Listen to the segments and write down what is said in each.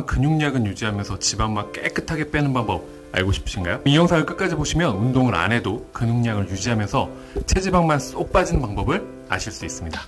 근육량은 유지하면서 지방만 깨끗하게 빼는 방법 알고 싶으신가요? 이 영상을 끝까지 보시면 운동을 안 해도 근육량을 유지하면서 체지방만 쏙 빠지는 방법을 아실 수 있습니다.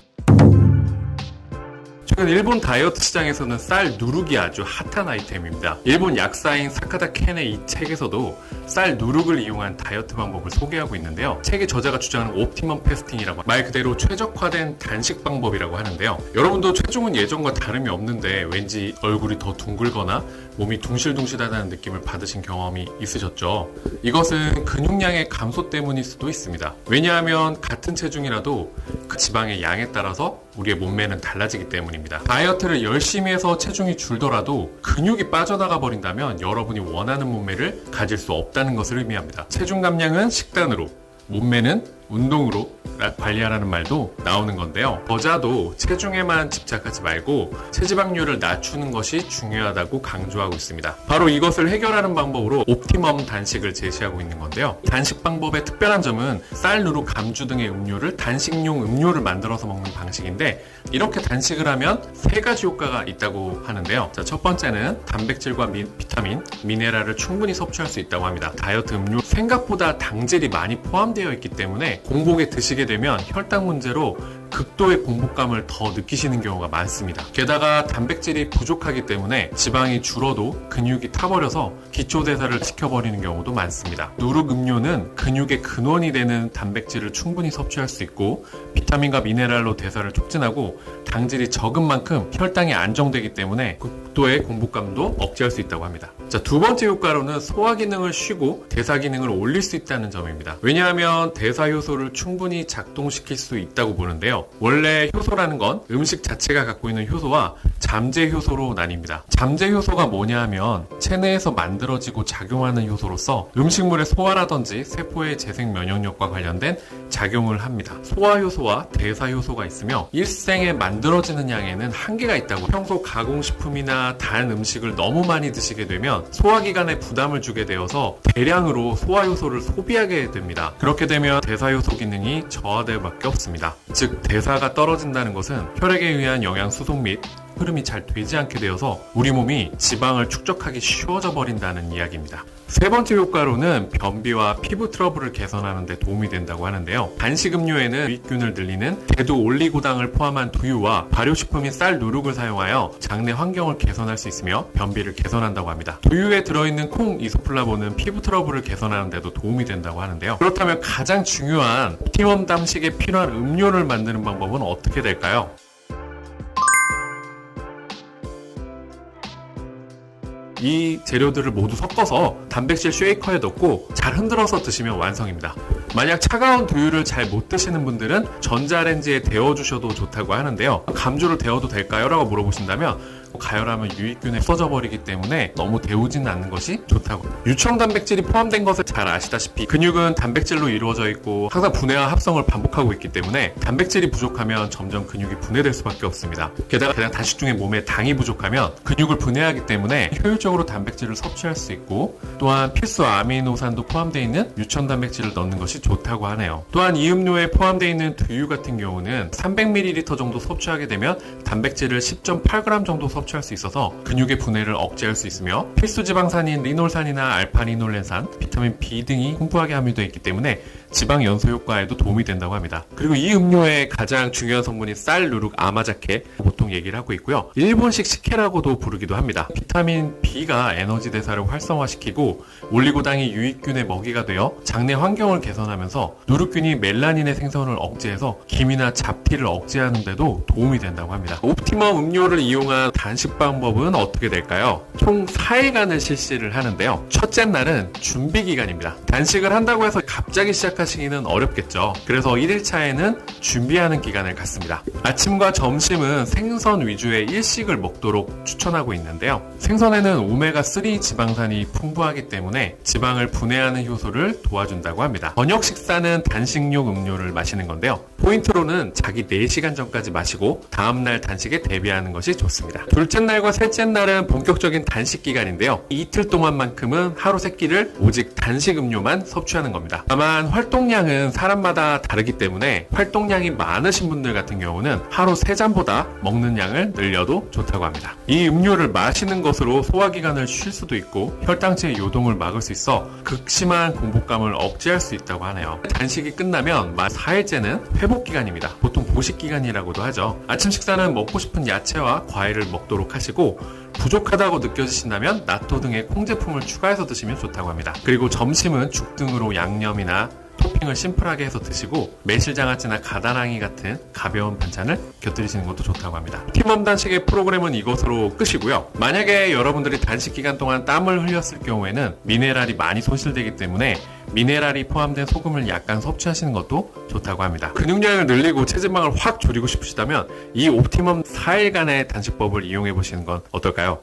최근 일본 다이어트 시장에서는 쌀 누룩이 아주 핫한 아이템입니다. 일본 약사인 사카다 켄의 이 책에서도 쌀 누룩을 이용한 다이어트 방법을 소개하고 있는데요. 책의 저자가 주장하는 옵티멈 패스팅이라고 말 그대로 최적화된 단식 방법이라고 하는데요. 여러분도 체중은 예전과 다름이 없는데 왠지 얼굴이 더 둥글거나 몸이 둥실둥실하다는 느낌을 받으신 경험이 있으셨죠? 이것은 근육량의 감소 때문일 수도 있습니다. 왜냐하면 같은 체중이라도 그 지방의 양에 따라서 우리의 몸매는 달라지기 때문입니다. 다이어트를 열심히 해서 체중이 줄더라도 근육이 빠져나가 버린다면 여러분이 원하는 몸매를 가질 수 없다는 것을 의미합니다. 체중 감량은 식단으로, 몸매는 운동으로 관리하라는 말도 나오는 건데요. 저자도 체중에만 집착하지 말고 체지방률을 낮추는 것이 중요하다고 강조하고 있습니다. 바로 이것을 해결하는 방법으로 옵티멈 단식을 제시하고 있는 건데요. 단식 방법의 특별한 점은 쌀, 누룩, 감주 등의 음료를 단식용 음료를 만들어서 먹는 방식인데 이렇게 단식을 하면 세 가지 효과가 있다고 하는데요. 자, 첫 번째는 단백질과 비타민, 미네랄을 충분히 섭취할 수 있다고 합니다. 다이어트 음료 생각보다 당질이 많이 포함되어 있기 때문에 공복에 드시게 되면 혈당 문제로 극도의 공복감을 더 느끼시는 경우가 많습니다. 게다가 단백질이 부족하기 때문에 지방이 줄어도 근육이 타버려서 기초대사를 지켜버리는 경우도 많습니다. 누룩 음료는 근육의 근원이 되는 단백질을 충분히 섭취할 수 있고 비타민과 미네랄로 대사를 촉진하고 당질이 적은 만큼 혈당이 안정되기 때문에 극도의 공복감도 억제할 수 있다고 합니다. 자, 두 번째 효과로는 소화 기능을 쉬고 대사 기능을 올릴 수 있다는 점입니다. 왜냐하면 대사 효소를 충분히 작동시킬 수 있다고 보는데요. 원래 효소라는 건 음식 자체가 갖고 있는 효소와 잠재 효소로 나뉩니다. 잠재 효소가 뭐냐 하면 체내에서 만들어지고 작용하는 효소로서 음식물의 소화라든지 세포의 재생 면역력과 관련된 작용을 합니다. 소화 효소와 대사 효소가 있으며 일생에 만들어지는 양에는 한계가 있다고. 평소 가공식품이나 단 음식을 너무 많이 드시게 되면 소화기관에 부담을 주게 되어서 대량으로 소화 효소를 소비하게 됩니다. 그렇게 되면 대사 효소 기능이 저하될 밖에 없습니다. 즉 대사가 떨어진다는 것은 혈액에 의한 영양 수송 및 흐름이 잘 되지 않게 되어서 우리 몸이 지방을 축적하기 쉬워져 버린다는 이야기입니다. 세 번째 효과로는 변비와 피부 트러블을 개선하는 데 도움이 된다고 하는데요. 간식 음료에는 유익균을 늘리는 대두 올리고당을 포함한 두유와 발효식품인 쌀 누룩을 사용하여 장내 환경을 개선할 수 있으며 변비를 개선한다고 합니다. 두유에 들어있는 콩 이소플라본은 피부 트러블을 개선하는 데도 도움이 된다고 하는데요. 그렇다면 가장 중요한 옵티멈 단식에 필요한 음료를 만드는 방법은 어떻게 될까요? 이 재료들을 모두 섞어서 단백질 쉐이커에 넣고 잘 흔들어서 드시면 완성입니다. 만약 차가운 두유를 잘 못 드시는 분들은 전자레인지에 데워주셔도 좋다고 하는데요. 감주를 데워도 될까요? 라고 물어보신다면 가열하면 유익균에 없어져 버리기 때문에 너무 데우지는 않는 것이 좋다고. 유청 단백질이 포함된 것을 잘 아시다시피 근육은 단백질로 이루어져 있고 항상 분해와 합성을 반복하고 있기 때문에 단백질이 부족하면 점점 근육이 분해될 수밖에 없습니다. 게다가 단식 중에 몸에 당이 부족하면 근육을 분해하기 때문에 효율적으로 단백질을 섭취할 수 있고 또한 필수 아미노산도 포함되어 있는 유청 단백질을 넣는 것이 좋다고 하네요. 또한 이 음료에 포함되어 있는 두유 같은 경우는 300ml 정도 섭취하게 되면 단백질을 10.8g 정도 섭취할 수 있어서 근육의 분해를 억제할 수 있으며 필수 지방산인 리놀산이나 알파리놀렌산, 비타민 B 등이 풍부하게 함유되어 있기 때문에 지방 연소 효과에도 도움이 된다고 합니다. 그리고 이 음료의 가장 중요한 성분인 쌀, 누룩, 아마자케 보통 얘기를 하고 있고요. 일본식 식혜라고도 부르기도 합니다. 비타민 B가 에너지 대사를 활성화시키고 올리고당이 유익균의 먹이가 되어 장내 환경을 개선하면서 누룩균이 멜라닌의 생성을 억제해서 기미나 잡티를 억제하는 데도 도움이 된다고 합니다. 옵티멈 음료를 이용한 단식 방법은 어떻게 될까요? 총 4일간을 실시를 하는데요. 첫째 날은 준비 기간입니다. 단식을 한다고 해서 갑자기 시작하시기는 어렵겠죠. 그래서 1일차에는 준비하는 기간을 갖습니다. 아침과 점심은 생선 위주의 일식을 먹도록 추천하고 있는데요. 생선에는 오메가3 지방산이 풍부하기 때문에 지방을 분해하는 효소를 도와준다고 합니다. 저녁 식사는 단식용 음료를 마시는 건데요. 포인트로는 자기 4시간 전까지 마시고 다음날 단식에 대비하는 것이 좋습니다. 둘째 날과 셋째 날은 본격적인 단식 기간인데요. 이틀 동안만큼은 하루 3끼를 오직 단식 음료만 섭취하는 겁니다. 다만 활동량은 사람마다 다르기 때문에 활동량이 많으신 분들 같은 경우는 하루 3잔보다 먹는 양을 늘려도 좋다고 합니다. 이 음료를 마시는 것으로 소화기관을 쉴 수도 있고 혈당체의 요동을 막을 수 있어 극심한 공복감을 억제할 수 있다고 하네요. 단식이 끝나면 만 4일째는 회복기간입니다. 보통 보식기간이라고도 하죠. 아침 식사는 먹고 싶은 야채와 과일을 먹도록 하시고 부족하다고 느껴지신다면 나토 등의 콩제품을 추가해서 드시면 좋다고 합니다. 그리고 점심은 죽 등으로 양념이나 토핑을 심플하게 해서 드시고 매실장아찌나 가다랑이 같은 가벼운 반찬을 곁들이시는 것도 좋다고 합니다. 팀원 단식의 프로그램은 이것으로 끝이고요. 만약에 여러분들이 단식 기간 동안 땀을 흘렸을 경우에는 미네랄이 많이 손실되기 때문에 미네랄이 포함된 소금을 약간 섭취하시는 것도 좋다고 합니다. 근육량을 늘리고 체지방을 확 줄이고 싶으시다면 이 옵티멈 4일간의 단식법을 이용해 보시는 건 어떨까요?